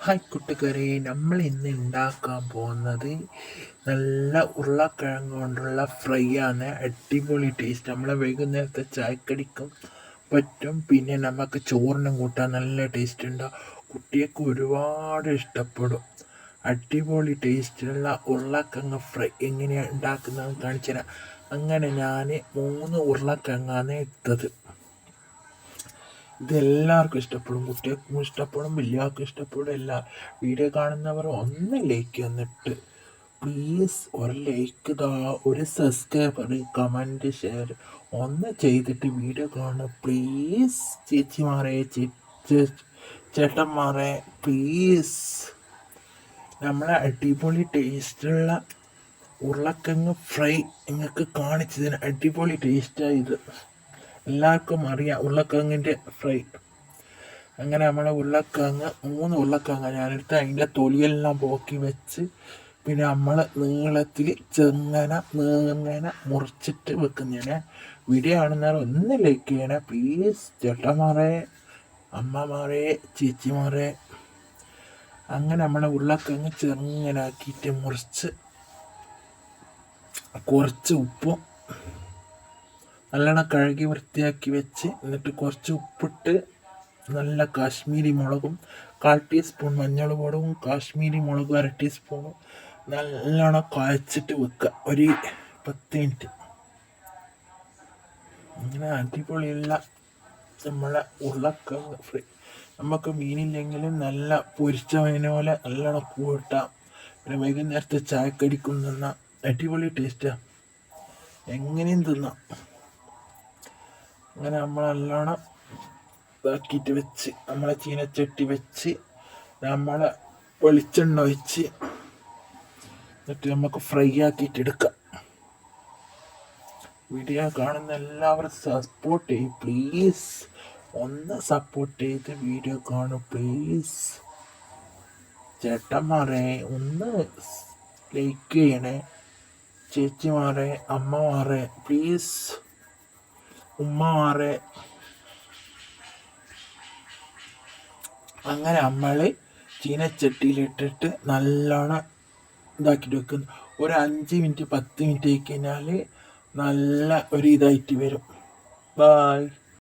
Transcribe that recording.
Hi കൂട്ടുകാരെ, നമ്മൾ ഇന്ന് ഉണ്ടാക്കാൻ പോകുന്നത് നല്ല ഉരുളക്കിഴങ്ങ് കൊണ്ടുള്ള ഫ്രൈ ആണ്. അടിപൊളി ടേസ്റ്റ്. നമ്മളെ വൈകുന്നേരത്തെ ചായക്കടിക്കും പറ്റും. പിന്നെ നമുക്ക് ചോറിനും കൂട്ടാൻ നല്ല ടേസ്റ്റ് ഉണ്ടാവും. കുട്ടികൾക്ക് ഒരുപാട് ഇഷ്ടപ്പെടും. അടിപൊളി ടേസ്റ്റിലുള്ള ഉരുളക്കിഴങ്ങ് ഫ്രൈ എങ്ങനെയാണ് ഉണ്ടാക്കുന്നതെന്ന് കാണിച്ചു തരാം. അങ്ങനെ ഞാൻ 3 ഉരുളക്കിഴങ്ങാണ് എടുത്തത്. ഇതെല്ലാവർക്കും ഇഷ്ടപ്പെടും, കുട്ടികൾക്കും ഇഷ്ടപ്പെടും, വലിയവർക്കും ഇഷ്ടപ്പെടും. വീഡിയോ കാണുന്നവർ ഒന്ന് ലൈക്ക് എന്നിട്ട് പ്ലീസ് ഒരു ലൈക്ക് ഒരു സബ്സ്ക്രൈബർ, കമൻറ്റ്, ഷെയർ ഒന്ന് ചെയ്തിട്ട് വീഡിയോ കാണുക പ്ലീസ്. ചേച്ചിമാരെ, ചേട്ടന്മാരെ പ്ലീസ്. നമ്മളെ അടിപൊളി ടേസ്റ്റുള്ള ഉരുളക്കിഴങ്ങ് ഫ്രൈ നിങ്ങൾക്ക് കാണിച്ചു തരാം. അടിപൊളി ടേസ്റ്റാണ് ഇത്. എല്ലാവർക്കും അറിയാം ഉരുളക്കിഴങ്ങിൻ്റെ ഫ്രൈ. അങ്ങനെ നമ്മളെ ഉരുളക്കിഴങ്ങ് 3 ഉരുളക്കിഴങ്ങ് ഞാനെടുത്ത് അതിൻ്റെ തൊലിയെല്ലാം പോക്കി വെച്ച് പിന്നെ നമ്മൾ നീളത്തിൽ ചെറുങ്ങനെ മുറിച്ചിട്ട് വെക്കുന്നതാണ്. വീഡിയോ കാണുന്നവർ ഒന്ന് ലൈക്ക് ചെയ്യണേ പ്ലീസ്. ചേട്ടന്മാരെ, അമ്മമാരെ, ചേച്ചിമാരെ. അങ്ങനെ നമ്മളെ ഉരുളക്കിഴങ്ങ് ചെറുങ്ങനെ ആക്കിയിട്ട് മുറിച്ച് കുറച്ച് ഉപ്പും നല്ലോണം കഴുകി വൃത്തിയാക്കി വെച്ച് എന്നിട്ട് കുറച്ച് ഉപ്പിട്ട് നല്ല കാശ്മീരി മുളകും 1/4 ടീസ്പൂൺ മഞ്ഞൾ പൊടിയും കാശ്മീരി മുളകും 1/2 ടീസ്പൂണും നല്ലോണം കുഴച്ചിട്ട് വെക്കുക ഒരു 10 മിനിറ്റ്. ഇങ്ങനെ അടിപൊളിയുള്ള നമ്മളെ ഉരുളക്കിഴങ്ങ് ഫ്രൈ. നമുക്ക് മീനില്ലെങ്കിലും നല്ല പൊരിച്ച മീനെ പോലെ നല്ലോണം കൂട്ടാം. പിന്നെ വൈകുന്നേരത്തെ ചായക്കടിക്കും തിന്നാം. അടിപൊളി ടേസ്റ്റാണ്, എങ്ങനെയും തിന്നാം. അങ്ങനെ നമ്മൾ നല്ലോണം ഇതാക്കിയിട്ട് വെച്ച് നമ്മളെ ചീനച്ചട്ടി വെച്ച് നമ്മളെ വെളിച്ചെണ്ണ ഒഴിച്ച് എന്നിട്ട് നമുക്ക് ഫ്രൈ ആക്കിയിട്ട് എടുക്കാം. വീഡിയോ കാണുന്ന എല്ലാവരും സപ്പോർട്ട് ചെയ്യും പ്ലീസ്. ഒന്ന് സപ്പോർട്ട് ചെയ്ത് വീഡിയോ കാണും പ്ലീസ്. ചേട്ടന്മാരെ ഒന്ന് ലൈക്ക് ചെയ്യണേ. ചേച്ചിമാരെ, അമ്മമാരെ പ്ലീസ്, ഉമ്മമാരെ. അങ്ങനെ നമ്മൾ ചീനച്ചട്ടിയിലിട്ടിട്ട് നല്ലോണം ഇതാക്കിയിട്ട് വെക്കുന്നു. ഒരു 5 മിനിറ്റ് 10 മിനിറ്റ് ആയി കഴിഞ്ഞാൽ നല്ല ഒരു ഇതായിട്ട് വരും. ബായ്.